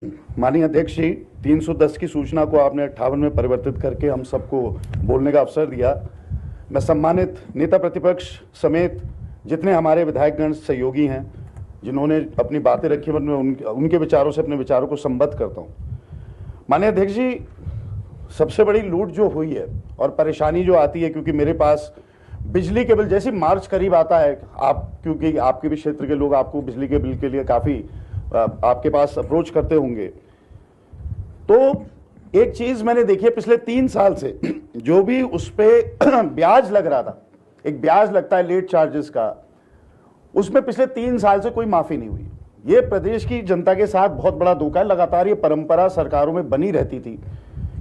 माननीय अध्यक्ष जी, 310 की सूचना को आपने 58 में परिवर्तित करके हम सबको बोलने का अवसर दिया। मैं सम्मानित नेता प्रतिपक्ष समेत जितने हमारे विधायकगण सहयोगी हैं जिन्होंने अपनी बातें रखी, मैं उनके विचारों से अपने विचारों को संबद्ध करता हूं। माननीय अध्यक्ष जी, सबसे बड़ी लूट जो हुई है और परेशानी जो आती है, क्योंकि मेरे पास बिजली के बिल जैसे मार्च करीब आता है, क्योंकि आपके भी क्षेत्र के लोग आपको बिजली के बिल के लिए काफ़ी आपके पास अप्रोच करते होंगे, तो एक चीज मैंने देखी है पिछले 3 साल से, जो भी उस पर ब्याज लग रहा था, एक ब्याज लगता है लेट चार्जेस का, उसमें पिछले 3 साल से कोई माफी नहीं हुई। ये प्रदेश की जनता के साथ बहुत बड़ा धोखा है। लगातार ये परंपरा सरकारों में बनी रहती थी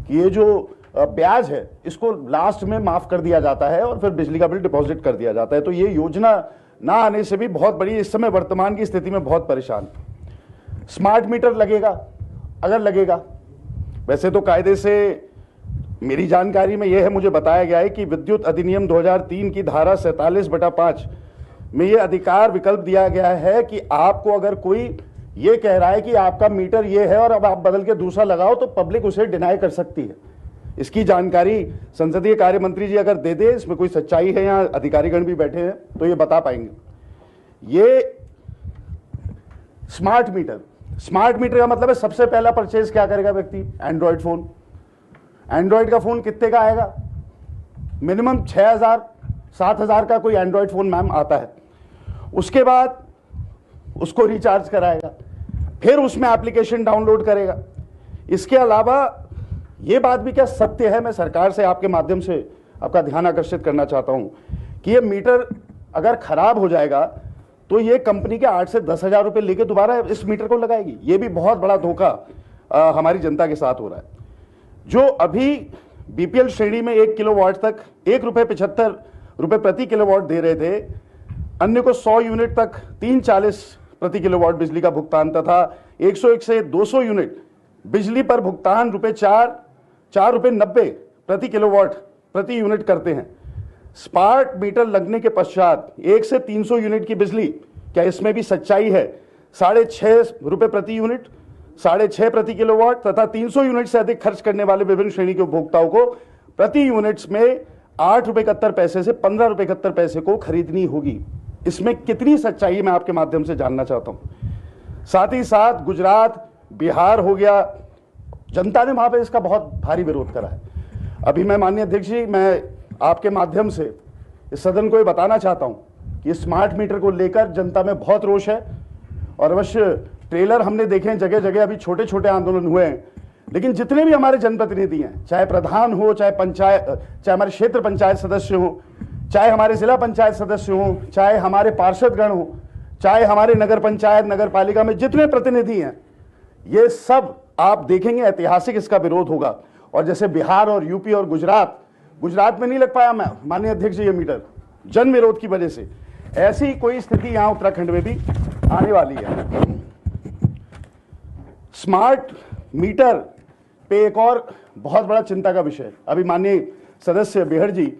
कि ये जो ब्याज है इसको लास्ट में माफ कर दिया जाता है और फिर बिजली का बिल डिपॉजिट कर दिया जाता है। तो ये योजना ना आने से भी बहुत बड़ी, इस समय वर्तमान की स्थिति में बहुत परेशान। स्मार्ट मीटर लगेगा, अगर लगेगा, वैसे तो कायदे से मेरी जानकारी में यह है, मुझे बताया गया है कि विद्युत अधिनियम 2003 की धारा 47/5 में यह अधिकार विकल्प दिया गया है कि आपको अगर कोई ये कह रहा है कि आपका मीटर ये है और अब आप बदल के दूसरा लगाओ, तो पब्लिक उसे डिनाई कर सकती है। इसकी जानकारी संसदीय कार्य मंत्री जी अगर दे दे, इसमें कोई सच्चाई है, यहाँ अधिकारीगण भी बैठे हैं तो ये बता पाएंगे। ये स्मार्ट मीटर का मतलब है सबसे पहला परचेज क्या करेगा व्यक्ति? Android phone. एंड्रॉइड का फोन कितने का आएगा? मिनिमम 6,000-7,000 का कोई एंड्रॉइड फोन मैम आता है। उसके बाद उसको रिचार्ज कराएगा, फिर उसमें एप्लीकेशन डाउनलोड करेगा। इसके अलावा ये बात भी क्या सत्य है, मैं सरकार से आपके माध्यम से आपका ध्यान आकर्षित करना चाहता हूं कि ये मीटर अगर खराब हो जाएगा तो ये कंपनी के 8 से 10,000 रुपए लेके दोबारा इस मीटर को लगाएगी। ये भी बहुत बड़ा धोखा हमारी जनता के साथ हो रहा है। जो अभी बीपीएल श्रेणी में 1 किलोवाट तक ₹1.75 प्रति किलोवाट दे रहे थे, अन्य को 100 यूनिट तक 3.40 प्रति किलोवाट बिजली का भुगतान तथा 101 से 200 यूनिट बिजली पर भुगतान ₹4.90 प्रति किलोवाट प्रति यूनिट करते हैं। स्मार्ट मीटर लगने के पश्चात 1 से 300 यूनिट की बिजली, क्या इसमें भी सच्चाई है? ₹6.5 प्रति यूनिट, 6.5 प्रति किलोवाट तथा 300 यूनिट से अधिक खर्च करने वाले विभिन्न श्रेणी के उपभोक्ताओं को प्रति यूनिट्स में ₹8.71 से ₹15.71 को खरीदनी होगी। इसमें कितनी सच्चाई है मैं आपके माध्यम से जानना चाहता हूं। साथ ही साथ गुजरात, बिहार हो गया, जनता ने वहां पर इसका बहुत भारी विरोध करा है। अभी मैं माननीय अध्यक्ष जी, मैं आपके माध्यम से इस सदन को ये बताना चाहता हूं कि स्मार्ट मीटर को लेकर जनता में बहुत रोष है और अवश्य ट्रेलर हमने देखे हैं जगह जगह, अभी छोटे छोटे आंदोलन हुए हैं, लेकिन जितने भी हमारे जनप्रतिनिधि हैं, चाहे प्रधान हो, चाहे पंचायत, चाहे हमारे क्षेत्र पंचायत सदस्य हो, चाहे हमारे जिला पंचायत सदस्य हो, चाहे हमारे पार्षदगण हो, चाहे हमारे नगर पंचायत नगर पालिका में जितने प्रतिनिधि हैं, ये सब आप देखेंगे ऐतिहासिक इसका विरोध होगा। और जैसे बिहार और यूपी और गुजरात में नहीं लग पाया मैं माननीय अध्यक्ष जी ये मीटर, जन विरोध की वजह से, ऐसी कोई स्थिति यहां उत्तराखंड में भी आने वाली है। स्मार्ट मीटर पे एक और बहुत बड़ा चिंता का विषय, अभी माननीय सदस्य बेहड़ जी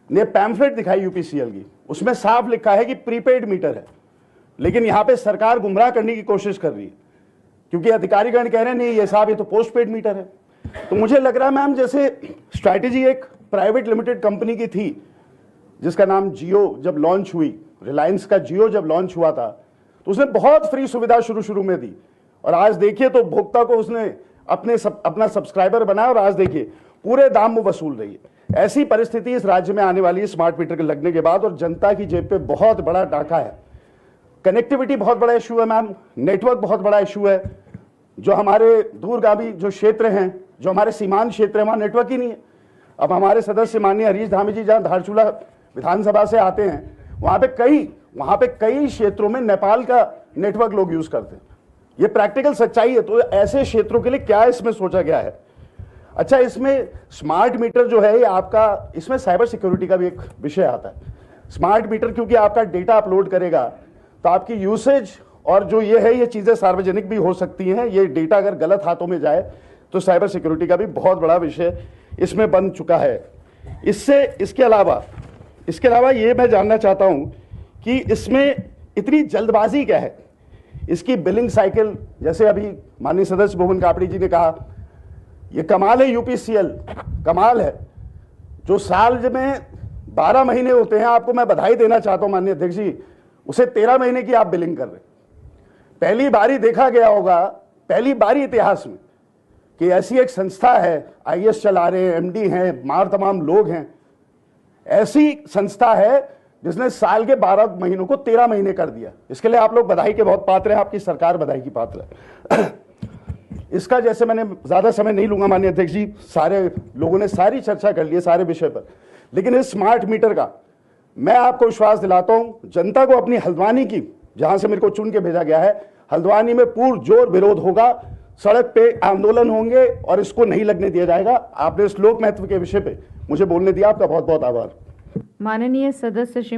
ने पैम्फलेट दिखाई यूपीसीएल की, उसमें साफ लिखा है कि प्रीपेड मीटर है, लेकिन यहां पे सरकार गुमराह करने की कोशिश कर रही है, क्योंकि अधिकारीगण कह रहे हैं नहीं ये साहब ये तो पोस्ट पेड मीटर है। तो मुझे लग रहा है मैम जैसे स्ट्रैटेजी एक प्राइवेट लिमिटेड कंपनी की थी जिसका नाम जियो जब लॉन्च हुई, रिलायंस का जियो जब लॉन्च हुआ था, तो उसने बहुत फ्री सुविधा शुरू में दी और आज देखिए तो उपभोक्ता को उसने अपना सब्सक्राइबर बनाया और आज देखिए पूरे दाम में वसूल रही है। ऐसी परिस्थिति इस राज्य में आने वाली है स्मार्ट मीटर के लगने के बाद और जनता की जेब पे बहुत बड़ा डाका है। कनेक्टिविटी बहुत बड़ा इशू है मैम, नेटवर्क बहुत बड़ा इशू है। जो हमारे दूरगामी जो क्षेत्र हैं, जो हमारे सीमांत क्षेत्र हैं, वहां नेटवर्क ही नहीं है। अब हमारे सदस्य माननीय हरीश धामी जी जहां धारचूला विधानसभा से आते हैं, वहां पे कई क्षेत्रों में नेपाल का नेटवर्क लोग यूज करते हैं। ये प्रैक्टिकल सच्चाई है। तो ऐसे क्षेत्रों के लिए क्या इसमें सोचा गया है? अच्छा, इसमें स्मार्ट मीटर जो है ये आपका, इसमें साइबर सिक्योरिटी का भी एक विषय आता है। स्मार्ट मीटर क्योंकि आपका डेटा अपलोड करेगा तो आपकी यूसेज और जो ये है ये चीजें सार्वजनिक भी हो सकती हैं। ये डेटा अगर गलत हाथों में जाए तो साइबर सिक्योरिटी का भी बहुत बड़ा विषय इसमें बन चुका है। इसके अलावा ये मैं जानना चाहता हूं कि इसमें इतनी जल्दबाजी क्या है? इसकी बिलिंग साइकिल, जैसे अभी माननीय सदस्य भुवन कापड़ी जी ने कहा, ये कमाल है यूपीसीएल, कमाल है। जो साल में 12 महीने होते हैं, आपको मैं बधाई देना चाहता हूं माननीय अध्यक्ष जी, उसे 13 महीने की आप बिलिंग कर रहे। पहली बारी देखा गया होगा, पहली बारी इतिहास में, कि ऐसी एक संस्था है, आईएएस चला रहे हैं, एमडी हैं, मार तमाम लोग हैं, ऐसी संस्था है जिसने साल के 12 महीनों को 13 महीने कर दिया। इसके लिए आप लोग बधाई के बहुत पात्र हैं, आपकी सरकार बधाई की पात्र है। इसका जैसे मैंने ज्यादा समय नहीं लूंगा माननीय अध्यक्ष जी, सारे लोगों ने सारी चर्चा कर ली है सारे विषय पर, लेकिन इस स्मार्ट मीटर का मैं आपको विश्वास दिलाता हूं, जनता को अपनी हल्द्वानी की, जहां से मेरे को चुन के भेजा गया है, हल्द्वानी में पुरजोर विरोध होगा, सड़क पे आंदोलन होंगे और इसको नहीं लगने दिया जाएगा। आपने इस लोक महत्व के विषय पे मुझे बोलने दिया, आपका बहुत बहुत आभार। माननीय सदस्य श्री